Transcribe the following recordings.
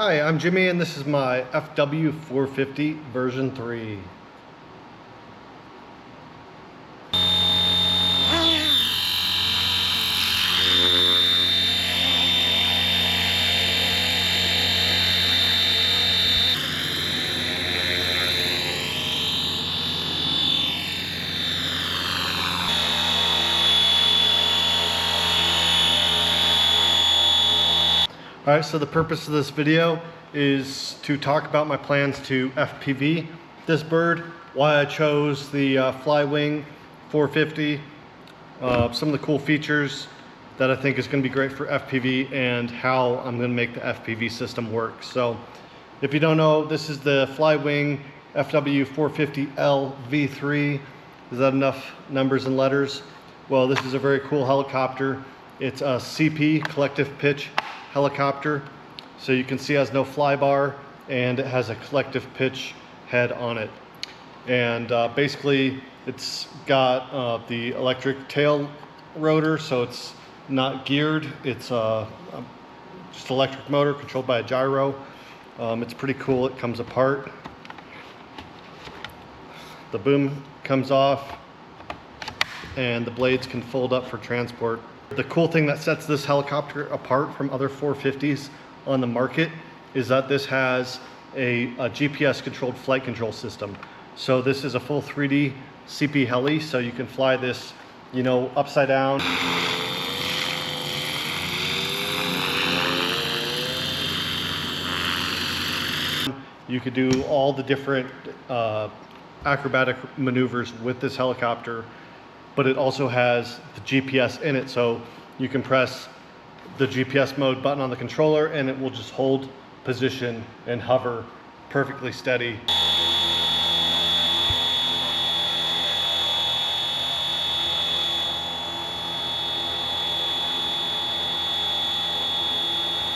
Hi, I'm Jimmy and this is my FW450 version 3. Alright, so the purpose of this video is to talk about my plans to FPV this bird, why I chose the FlyWing 450, some of the cool features that I think is going to be great for FPV, and how I'm going to make the FPV system work. So if you don't know, this is the FlyWing FW450L V3. Is that enough numbers and letters? Well, this is a very cool helicopter. It's a CP, collective pitch helicopter. So you can see it has no flybar and it has a collective pitch head on it. And basically it's got the electric tail rotor, so it's not geared. It's just electric motor controlled by a gyro. It's pretty cool. It comes apart. The boom comes off and the blades can fold up for transport. The cool thing that sets this helicopter apart from other 450s on the market is that this has a GPS controlled flight control system. So this is a full 3D CP heli, so you can fly this, you know, upside down. You could do all the different acrobatic maneuvers with this helicopter, but it also has the GPS in it, so you can press the GPS mode button on the controller and it will just hold position and hover perfectly steady.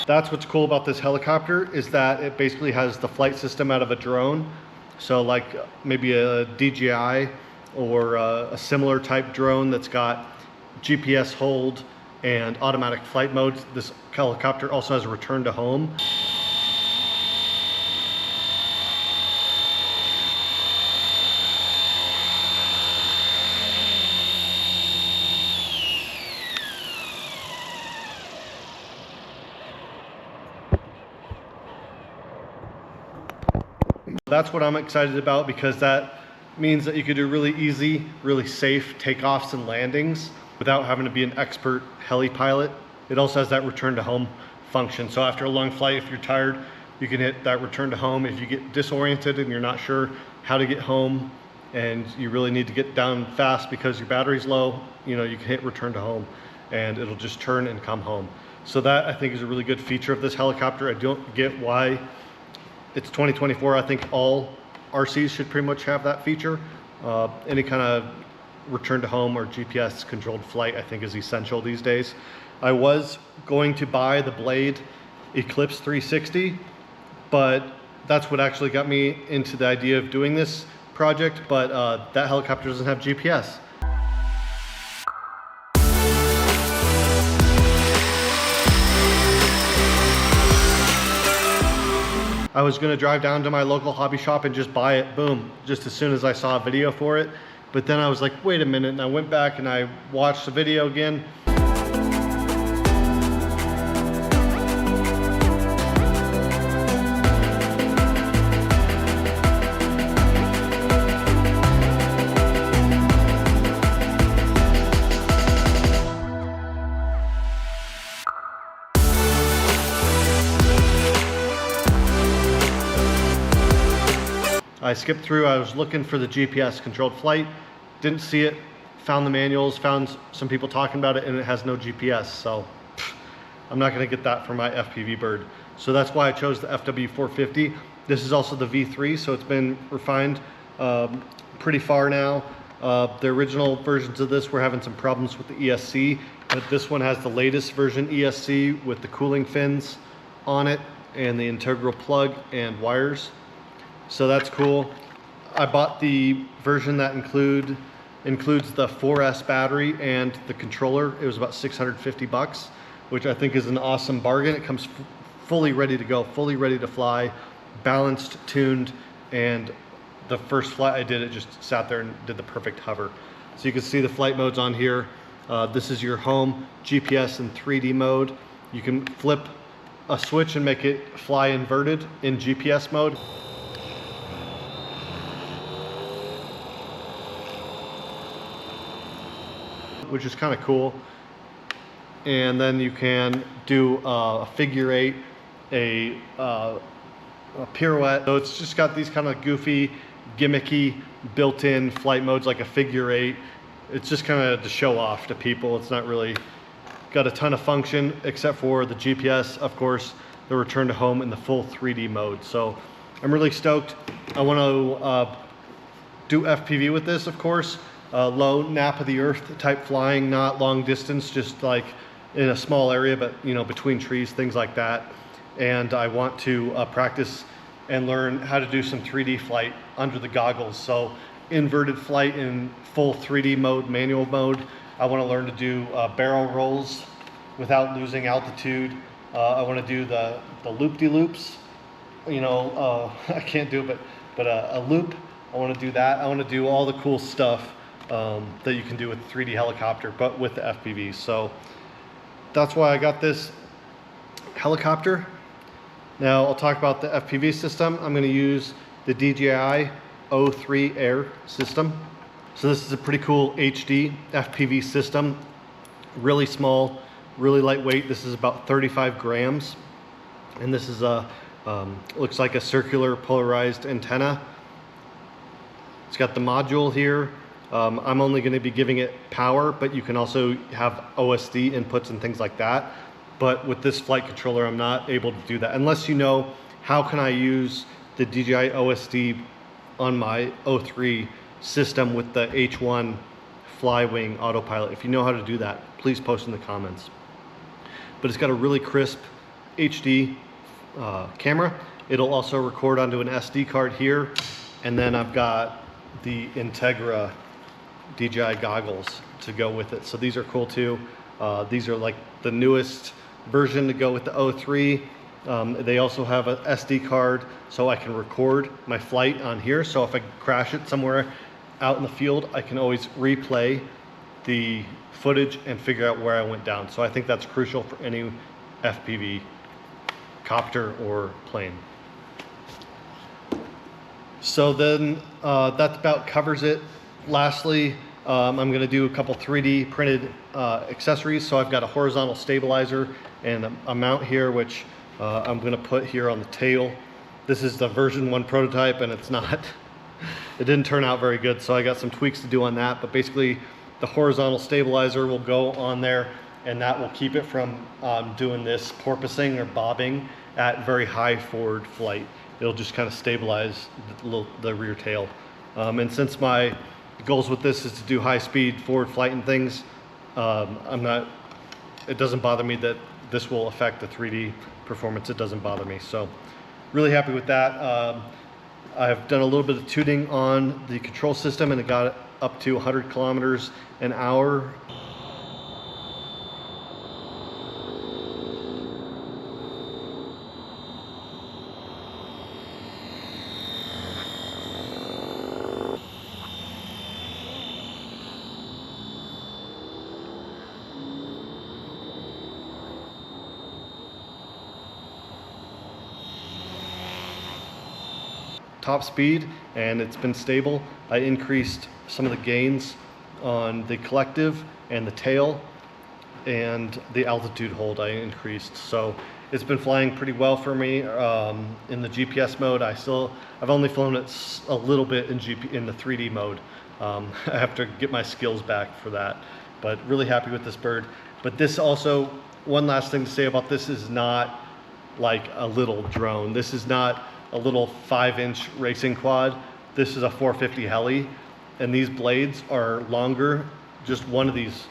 That's what's cool about this helicopter, is that it basically has the flight system out of a drone. So like maybe a DJI or a similar type drone that's got GPS hold and automatic flight mode. This helicopter also has a return to home. That's what I'm excited about, because that means that you could do really easy, really safe takeoffs and landings without having to be an expert heli pilot. It also has that return to home function. So after a long flight, if you're tired, you can hit that return to home. If you get disoriented and you're not sure how to get home and you really need to get down fast because your battery's low, you know, you can hit return to home and it'll just turn and come home. So that, I think, is a really good feature of this helicopter. I don't get why it's 2024. I think all RCs should pretty much have that feature. Any kind of return to home or GPS controlled flight, I think, is essential these days. I was going to buy the Blade Eclipse 360, but that's what actually got me into the idea of doing this project. But that helicopter doesn't have GPS. I was going to drive down to my local hobby shop and just buy it, boom, just as soon as I saw a video for it. But then I was like, wait a minute, and I went back and I watched the video again. I skipped through. I was looking for the GPS controlled flight, didn't see it, found the manuals, found some people talking about it, and it has no GPS. So I'm not going to get that for my FPV bird. So that's why I chose the FW450. This is also the V3, so it's been refined pretty far now. The original versions of this were having some problems with the ESC, but this one has the latest version ESC with the cooling fins on it and the integral plug and wires. So that's cool. I bought the version that includes the 4S battery and the controller. It was about $650, which I think is an awesome bargain. It comes fully ready to go, fully ready to fly, balanced, tuned, and the first flight I did, it just sat there and did the perfect hover. So you can see the flight modes on here. This is your home, GPS and 3D mode. You can flip a switch and make it fly inverted in GPS mode. Which is kind of cool. And then you can do a figure eight, a pirouette. So it's just got these kind of goofy, gimmicky, built-in flight modes like a figure eight. It's just kind of to show off to people. It's not really got a ton of function except for the GPS, of course, the return to home in the full 3D mode. So I'm really stoked. I want to do FPV with this, of course. Low nap of the earth type flying, not long distance, just like in a small area, but you know, between trees, things like that. And I want to practice and learn how to do some 3D flight under the goggles. So inverted flight in full 3D mode, manual mode. I want to learn to do barrel rolls without losing altitude. I want to do the loop-de-loops. You know, I can't do it, but a loop. I want to do that. I want to do all the cool stuff that you can do with 3D helicopter, but with the FPV. So that's why I got this helicopter. Now I'll talk about the FPV system. I'm going to use the DJI O3 Air system. So this is a pretty cool HD FPV system. Really small, really lightweight. This is about 35 grams. And this is a, looks like a circular polarized antenna. It's got the module here. I'm only going to be giving it power, but you can also have OSD inputs and things like that. But with this flight controller, I'm not able to do that. Unless you know, how can I use the DJI OSD on my O3 system with the H1 FlyWing autopilot? If you know how to do that, please post in the comments. But it's got a really crisp HD camera. It'll also record onto an SD card here. And then I've got the Integra DJI goggles to go with it. So these are cool too. These are like the newest version to go with the O3. They also have an SD card so I can record my flight on here. So if I crash it somewhere out in the field, I can always replay the footage and figure out where I went down. So I think that's crucial for any FPV copter or plane. So then that about covers it. Lastly, I'm going to do a couple 3D printed accessories. So I've got a horizontal stabilizer and a mount here, which I'm going to put here on the tail. This is the version 1 prototype, and it's not, it didn't turn out very good. So I got some tweaks to do on that. But basically, the horizontal stabilizer will go on there, and that will keep it from doing this porpoising or bobbing at very high forward flight. It'll just kind of stabilize the rear tail. And since my goals with this is to do high speed forward flight and things, it doesn't bother me that this will affect the 3D performance. It doesn't bother me. So really happy with that. I've done a little bit of tuning on the control system, and it got up to 100 kilometers an hour. Top speed, and it's been stable. I increased some of the gains on the collective and the tail, and the altitude hold I increased. So it's been flying pretty well for me. In the GPS mode, I've only flown it a little bit in the 3D mode. I have to get my skills back for that, but really happy with this bird. But this also, one last thing to say about this, is not like a little drone. This is not a little 5-inch racing quad. This is a 450 Heli, and these blades are longer. Just one of these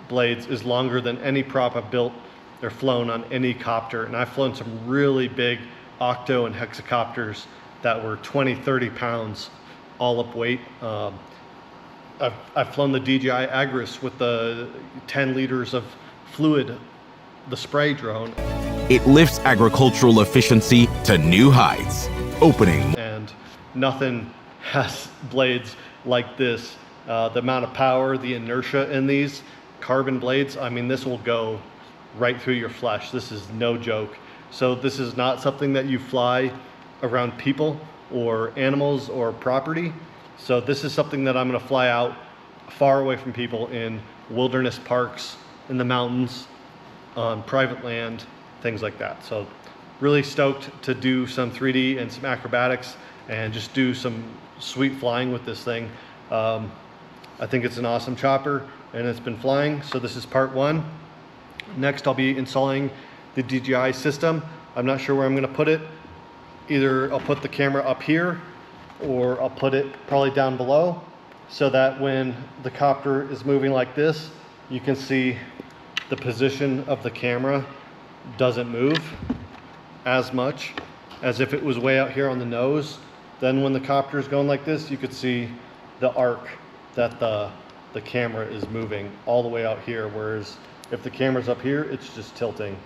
blades is longer than any prop I've built or flown on any copter. And I've flown some really big octo and hexacopters that were 20, 30 pounds all up weight. I've flown the DJI Agris with the 10 liters of fluid, the spray drone. It lifts agricultural efficiency to new heights, opening. And nothing has blades like this. The amount of power, the inertia in these carbon blades, I mean, this will go right through your flesh. This is no joke. So this is not something that you fly around people or animals or property. So this is something that I'm gonna fly out far away from people in wilderness parks, in the mountains, on private land, things like that. So really stoked to do some 3D and some acrobatics and just do some sweet flying with this thing. I think it's an awesome chopper and it's been flying. So this is part one. Next, I'll be installing the DJI system. I'm not sure where I'm gonna put it. Either I'll put the camera up here or I'll put it probably down below so that when the copter is moving like this, you can see the position of the camera doesn't move as much as if it was way out here on the nose. Then when the copter is going like this, you could see the arc that the camera is moving all the way out here, whereas if the camera's up here, it's just tilting.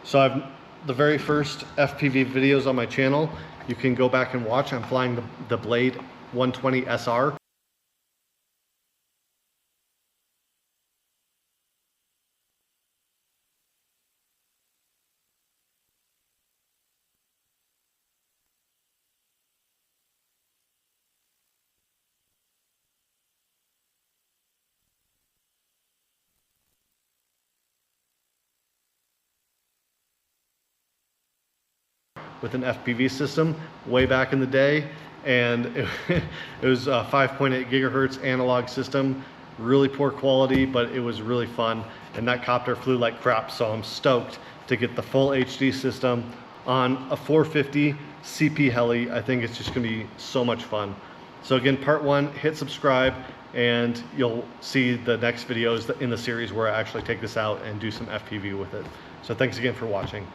So I've the very first FPV videos on my channel, you can go back and watch. I'm flying the Blade 120 SR. With an FPV system way back in the day, and it was a 5.8 gigahertz analog system, really poor quality, but it was really fun, and that copter flew like crap. So I'm stoked to get the full HD system on a 450 CP Heli. I think it's just gonna be so much fun. So again, part one, hit subscribe and you'll see the next videos in the series where I actually take this out and do some FPV with it. So thanks again for watching.